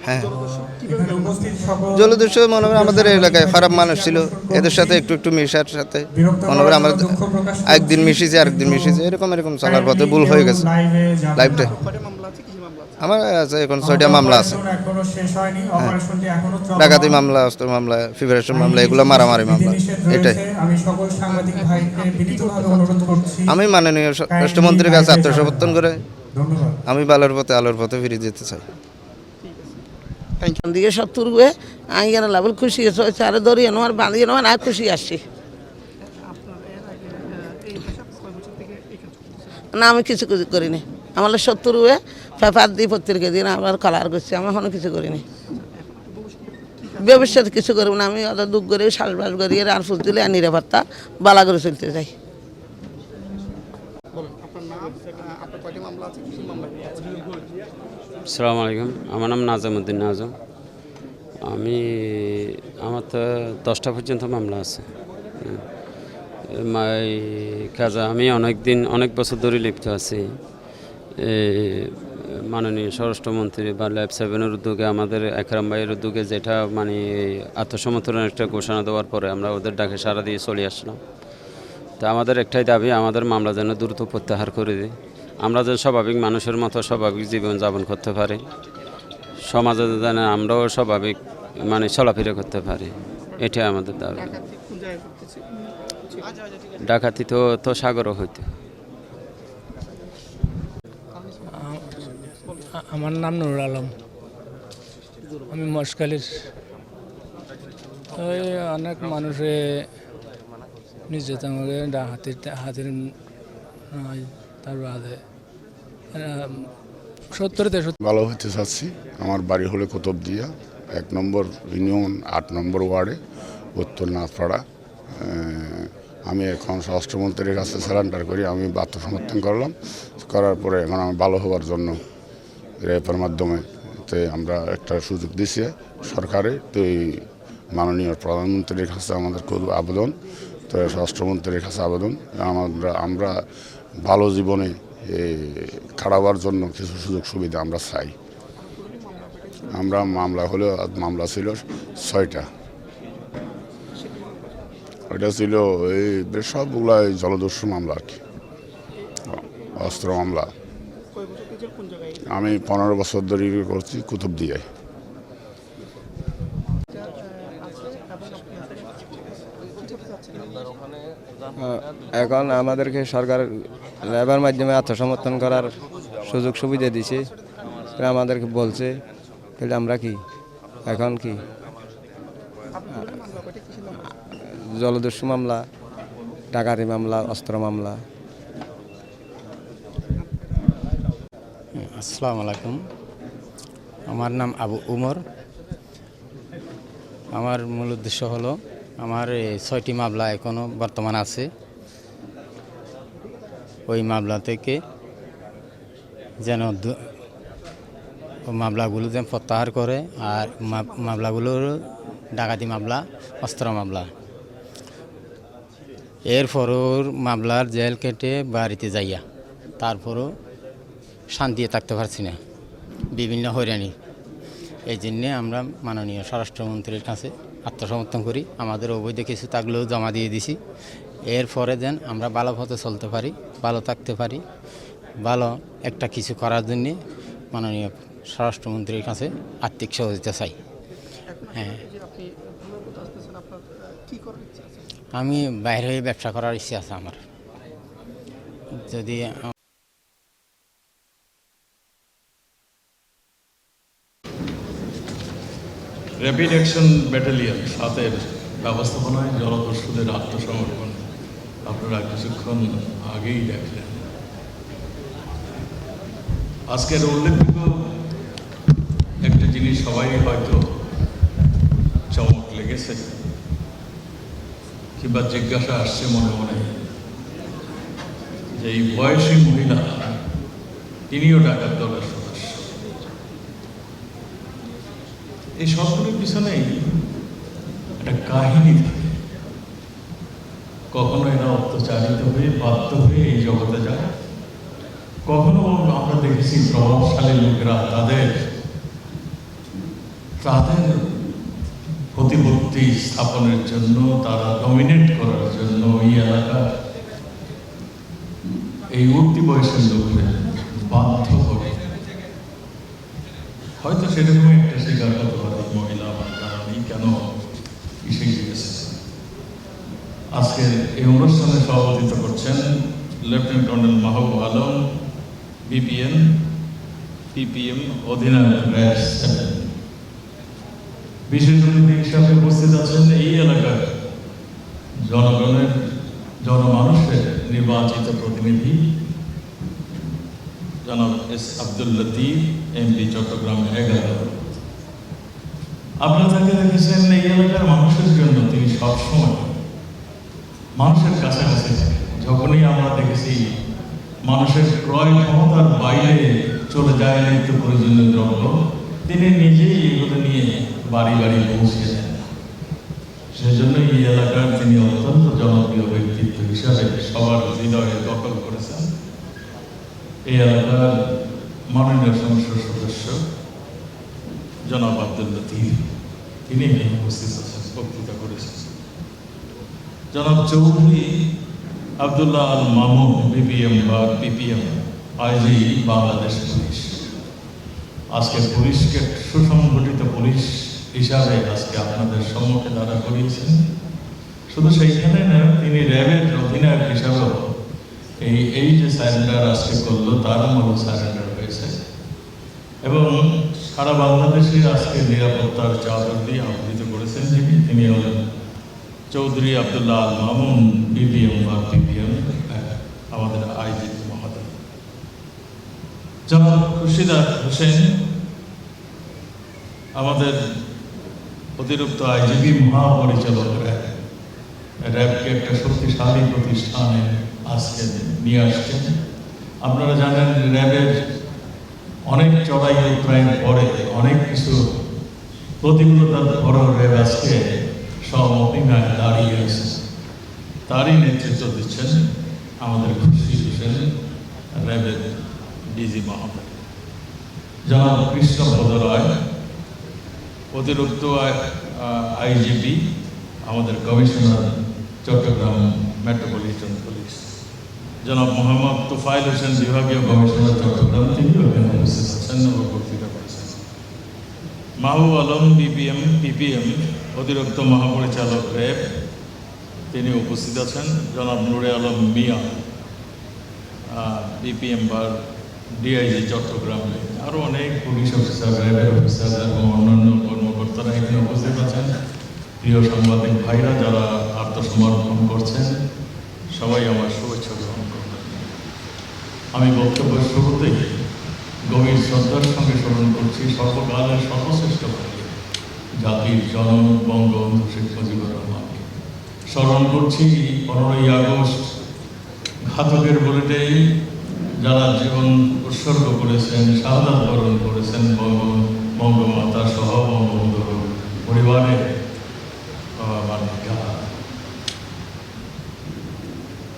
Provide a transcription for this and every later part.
হ্যাঁ, জলদস্যু মনে করেন আমাদের এলাকায় খারাপ মানুষ ছিল, এদের সাথে একটু একটু মিশার সাথে মনে করেন আমরা একদিন মিশিয়েছি আরেকদিন মিশিয়েছি, এরকম চলার পথে ভুল হয়ে গেছে লাইফটা। আমার আছে এখন 6টা মামলা আছে। হ্যাঁ, ডাকাতি মামলা, অস্ত্র মামলা, ফিভারেশন মামলা, এগুলো মারামারি মামলা। এটাই আমি মাননীয় রাষ্ট্রমন্ত্রীর কাছে আত্মসমর্পণ করে আমি ভালোর পথে আলোর পথে ফিরে যেতে চাই। দিকে সব তুরবে আমি যেন লাভল খুশি চারে ধরিয়ে নেওয়ার বাঁধিয়ে নেওয়ার আর খুশি আসছি না। আমি কিছু করিনি, আমার 70 পেপার দিয়ে পত্রিকা দিয়ে আবার কালার করছি, আমি এখনো কিছু করিনি। ভবিষ্যতে কিছু করবো না, আমি অত দুঃখ করে শ্বাসবাস করিয়ে আর ফুল তুলে আর নিরাপত্তা বালা করে চলতে চাই। আসসালামু আলাইকুম, আমার নাম নাজামুদ্দিন নাজম। আমার তো 10টা পর্যন্ত মামলা আছে। কাজে আমি অনেক বছর ধরে লিপ্ত আছি। মাননীয় স্বরাষ্ট্রমন্ত্রী বা ল্যাব 7-এর উদ্যোগে, আমাদের একরাম ভাইয়ের উদ্যোগে, যেটা মানে আত্মসমর্পণের একটা ঘোষণা দেওয়ার পরে আমরা ওদের ডাকে সাড়া দিয়ে চলে আসলাম। তো আমাদের একটাই দাবি, আমাদের মামলা যেন দ্রুত প্রত্যাহার করে দিই, আমরা যেন স্বাভাবিক মানুষের মতো স্বাভাবিক জীবনযাপন করতে পারি, সমাজে যেন আমরাও স্বাভাবিক চলাফেরা করতে পারি, এটাই আমাদের দাবি। ডাকাতি তো সাগরও হইতে। আমার নাম নুরুল আলম, আমি মশকালির। ওই অনেক মানুষে নির্যাতন করে হাতের তার বাদে 70 ভালো হতে চাচ্ছি। আমার বাড়ি হলে কুতুবদিয়া, 1 নম্বর ইউনিয়ন, 8 নম্বর ওয়ার্ডে, উত্তর নাথপাড়া। আমি এখন স্বরাষ্ট্রমন্ত্রীর কাছে সারেন্ডার করি, আমি আত্মসমর্পণ করলাম। করার পরে এখন আমি ভালো হওয়ার জন্য র্যাবের মাধ্যমে আমরা একটা সুযোগ দিছি সরকারে। তো এই মাননীয় প্রধানমন্ত্রীর কাছে আমাদের খুব আবেদন, তো স্বরাষ্ট্রমন্ত্রীর কাছে আবেদন, আমরা ভালো জীবনে খাড়াবার জন্য কিছু সুযোগ সুবিধা আমরা চাই। আমরা মামলা ছিল 6টা। ওইটা ছিল এই সবগুলা জলদস্যু মামলা আর কি, অস্ত্র মামলা। আমি 15 বছর ধরে করছি কুতুবদিয়ায়। এখন আমাদেরকে সরকার ল্যাবের মাধ্যমে আত্মসমর্পণ করার সুযোগ সুবিধা দিছে, আমাদেরকে বলছে। তাহলে আমরা কি এখন কি জলদস্যু মামলা, ডাকাতি মামলা, অস্ত্র মামলা। আসসালামু আলাইকুম, আমার নাম আবু উমর। আমার মূল উদ্দেশ্য হলো, আমার 6টি মামলা এখনও বর্তমান আছে। ওই মামলা থেকে যেন মামলাগুলো যেন প্রত্যাহার করে, আর মামলাগুলোর ডাকাতি মামলা, অস্ত্র মামলা। এরপরও মামলার জেল কেটে বাড়িতে যাইয়া তারপরও শান্তিতে থাকতে পারছি না, বিভিন্ন হয়রানি। এই জন্যে আমরা মাননীয় স্বরাষ্ট্রমন্ত্রীর কাছে আত্মসমর্পণ করি, আমাদের অবৈধ কিছু থাকলেও জমা দিয়ে দিছি। এরপরে যেন আমরা ভালো পথে চলতে পারি, ভালো থাকতে পারি, ভালো একটা কিছু করার জন্যে মাননীয় স্বরাষ্ট্রমন্ত্রীর কাছে আর্থিক সহযোগিতা চাই। হ্যাঁ, আমি বাইরে হয়ে ব্যবসা করার ইচ্ছে আছে আমার। যদি র্যাপিড অ্যাকশন ব্যাটালিয়ন 7-এর ব্যবস্থাপনায় জলদস্যুদের আত্মসমর্পণ আপনারা কিছুক্ষণ আগেই দেখলেন। আজকের উল্লেখযোগ্য একটা জিনিস সবাই হয়তো চমক লেগেছে কিংবা জিজ্ঞাসা আসছে মনে মনে, যে এই বয়সী মহিলা তিনিও ডাকাত দলের সদস্য। এই সবগুলোর পিছনেই একটা কাহিনী থাকে। কখনো এরা অত্যাচারিত হয়ে বাধ্য হয়ে এই জগতে যায়, কখনো আমরা দেখেছি প্রভাবশালী লোকেরা তাদের প্রতিপত্তি স্থাপনের জন্য, তারা ডমিনেট করার জন্য এই এলাকার এই উঠতি বয়সের লোকদের বাধ্য করে। হয়তো সেরকমই একটা শিকার হতে পারে মহিলা বা যারা নেই কেন এসে গিয়েছে। আজকের এই অনুষ্ঠানে সভাপতিত্ব করছেন lieutenant colonel Mahbub Alam, PPM অধিনায়ক র্যাব 7। বিশেষ অতিথি হিসাবে উপস্থিত আছেন এই এলাকার জনমানুষের নির্বাচিত প্রতিনিধি জনাব এস আব্দুল লতিফ, এমপি চট্টগ্রাম 11। আপনারা তাকে দেখেছেন এই এলাকার মানুষের জন্য তিনি সবসময় মানুষের কাছাকাছি থাকেন। যখনই আমরা দেখেছি মানুষের ক্রয় ক্ষমতার বাইরে চলে যায় নিত্য প্রয়োজনীয় দ্রব্য, তিনি নিজেই এগুলো নিয়ে বাড়ি বাড়ি পৌঁছে দেন। সেজন্য এই এলাকার তিনি অত্যন্ত জনপ্রিয় ব্যক্তিত্ব হিসাবে সবার হৃদয়ে দখল করেছেন। এই এলাকার মাননীয় সংসদ সদস্য জনাব আব্দুল লতিফ, তিনি উপস্থিত আছেন, বক্তৃতা করেছেন। জনাব চৌধুরী আবদুল্লাহ আল মামুন, বিপিএম বা পিপিএম আইজি বাংলাদেশ পুলিশ। আজকে পুলিশকে সুসংগঠিত পুলিশ হিসাবে আজকে আপনাদের সম্মুখে দাঁড়া করিয়েছেন। শুধু সেইখানে না, তিনি র্যাবের অধিনায়ক হিসাবেও এই যে সারেন্ডার আজকে করলো তার মূল সারেন্ডার হয়েছে এবং সারা বাংলাদেশে আজকে নিরাপত্তার চাদর দিয়ে আবৃত করেছেন তিনি হলেন চৌধুরী আবদুল্লাহ আল মামুন, বিপিএম বা পিপিএম, আমাদের আইজি মহোদয়। জনাব খুরশিদার হোসেন, আমাদের অতিরিক্ত আইজিপি মহাপরিচালক র্যাবকে একটা শক্তিশালী প্রতিষ্ঠানে আজকে নিয়ে আসছেন। আপনারা জানেন র্যাবের অনেক চড়াই উতরাইয়ের পরে, অনেক কিছু প্রতিকূলতার পরেও র্যাব আজকে সমপিমায় দাঁড়িয়ে আছে। তারই নেতৃত্ব দিচ্ছেন আমাদের খুরশিদ হোসেন, র্যাবের ডিজি মহোদয়। জনাব কৃষ্ণপদ রায়, অতিরিক্ত আইজিপি, আমাদের কমিশনার চট্টগ্রাম মেট্রোপলিটন পুলিশ। জনাব মোহাম্মদ তোফায়েল হোসেন, বিভাগীয় কমিশনার চট্টগ্রাম, তিনিও এখানে উপস্থিত আছেন, বক্তৃতা করেছেন। মাহবুব আলম, পিপিএম অতিরিক্ত মহাপরিচালক র্যাব, তিনি উপস্থিত আছেন। জনাব নুরে আলম মিয়া, বিপিএম বা ডিআইজি চট্টগ্রাম। আরও অনেক পুলিশ অফিসার, র্যাবের অফিসার এবং অন্যান্য কর্মকর্তারা এখানে উপস্থিত আছেন। প্রিয় সাংবাদিক ভাইরা যারা আত্মসমর্পণ করছেন, সবাই আমার শুভেচ্ছা গ্রহণ করবেন। আমি বক্তব্যের শুরুতেই গভীর শ্রদ্ধার সঙ্গে স্মরণ করছি সর্বকালের সর্বশ্রেষ্ঠ জাতির জনক বঙ্গবন্ধু শেখ মুজিবুর রহমানকে। স্মরণ করছি 15ই আগস্ট ঘাতকের বুলেটেই যারা জীবন উৎসর্গ করেছেন, শাহাদাত বরণ করেছেন বঙ্গমাতা সহ বঙ্গবন্ধুর পরিবারের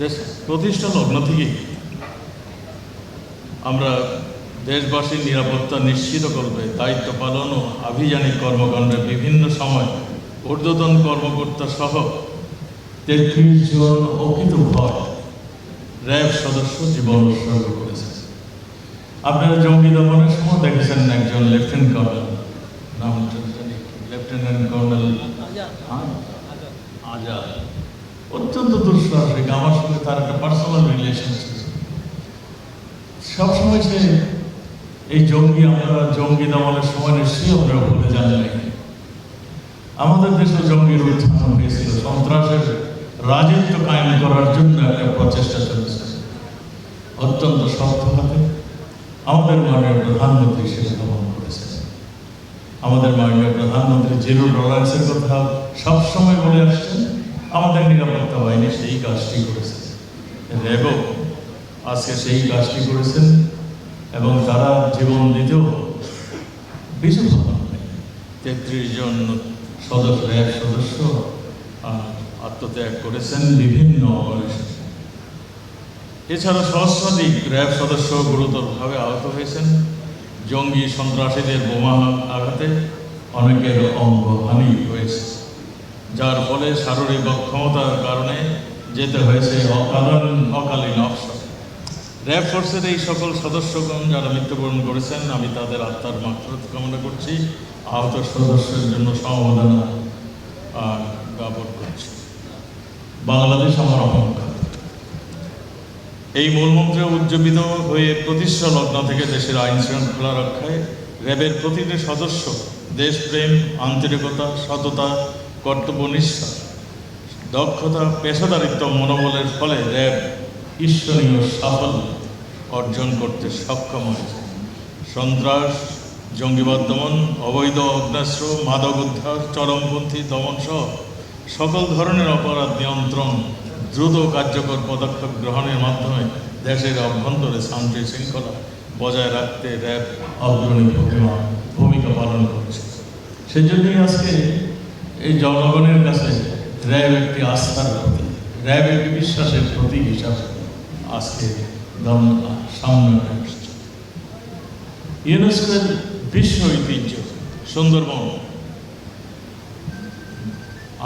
দেশ প্রতিষ্ঠা লগ্ন থেকেই আমরা দেশবাসীর নিরাপত্তা নিশ্চিত করবে দায়িত্ব পালন ও আভিযানিক কর্মকাণ্ডে বিভিন্ন সময় ঊর্ধ্বতন কর্মকর্তা সহ 33 জন অকৃতভয় র্যাব সদস্য জীবন উৎসর্গ করেছেন। আপনারা জঙ্গি দমনের সময় দেখেছেন একজন lieutenant colonel, lieutenant colonel Azad, অত্যন্ত দুঃসাহসিক। আমার সঙ্গে তার একটা পার্সোনাল রিলেশন ছিল। সবসময় সে এই আমরা জঙ্গি দমনের সময় নিশ্চয়ই আমরা ভুলে যান নাই। আমাদের দেশে জঙ্গির উত্থান হয়েছিল, সন্ত্রাসের রাজত্ব কায়েম করার জন্য একটা প্রচেষ্টা চলেছে। অত্যন্ত শক্ত হাতে আমাদের মাননীয় প্রধানমন্ত্রী সেটা দমন করেছেন। আমাদের মাননীয় প্রধানমন্ত্রী জিরো টলারেন্সের কথা সবসময় বলে আসছেন। আমাদের নিরাপত্তা বাহিনী সেই কাজটি করেছে, র্যাবও আজকে সেই কাজটি করেছেন এবং তারা জীবন দিতেও বিশেষ 33 জন র্যাব সদস্য আত্মত্যাগ করেছেন বিভিন্ন এছাড়া সহস্রাধিক র্যাব সদস্য গুরুতরভাবে আহত হয়েছেন। জঙ্গি সন্ত্রাসীদের বোমা আঘাতে অনেকের অঙ্গহানি হয়েছে, যার ফলে শারীরিক অক্ষমতার কারণে যেতে হয়েছে অকালীন অবসর। র্যাব ফোর্সের এই সকল সদস্যগণ যারা মৃত্যুবরণ করেছেন, আমি তাদের আত্মার মাগফিরাত কামনা করছি, আহত সদস্যের জন্য সমবেদনা জ্ঞাপন করছি। বাংলাদেশ আমার অহংকার, এই মূলমন্ত্রে উজ্জীবিত হয়ে প্রতিষ্ঠা লগ্ন থেকে দেশের আইন শৃঙ্খলা রক্ষায় র্যাবের প্রতিটি সদস্য দেশপ্রেম, আন্তরিকতা, সততা, কর্তব্যনিষ্ঠা, দক্ষতা, পেশাদারিত্ব মনোবলের ফলে র্যাব ঈর্ষণীয় সাফল্য অর্জন করতে সক্ষম হয়েছে। সন্ত্রাস, জঙ্গিবাদ দমন, অবৈধ অগ্নাস্ত্র, মাদক উদ্ধার, চরমপন্থী দমন সহ সকল ধরনের অপরাধ নিয়ন্ত্রণ, দ্রুত কার্যকর পদক্ষেপ গ্রহণের মাধ্যমে দেশের অভ্যন্তরে শান্তি শৃঙ্খলা বজায় রাখতে র্যাব অগ্রণী ভূমিকা পালন করছে। সেজন্যই আজকে এই জনগণের কাছে র্যাব একটি আস্থার প্রতীক, র্যাব একটি বিশ্বাসের প্রতীক হিসাবে আজকে সামনে আসছে। ইউনেস্কোর বিশ্ব ঐতিহ্য সুন্দরবন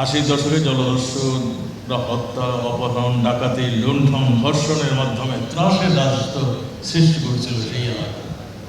80 দশকে জলদস্যুরা হত্যা, অপহরণ, ডাকাতি, লুণ্ঠন, ধর্ষণের মাধ্যমে ত্রাসের রাজত্ব সৃষ্টি করেছিল সেই এলাকা।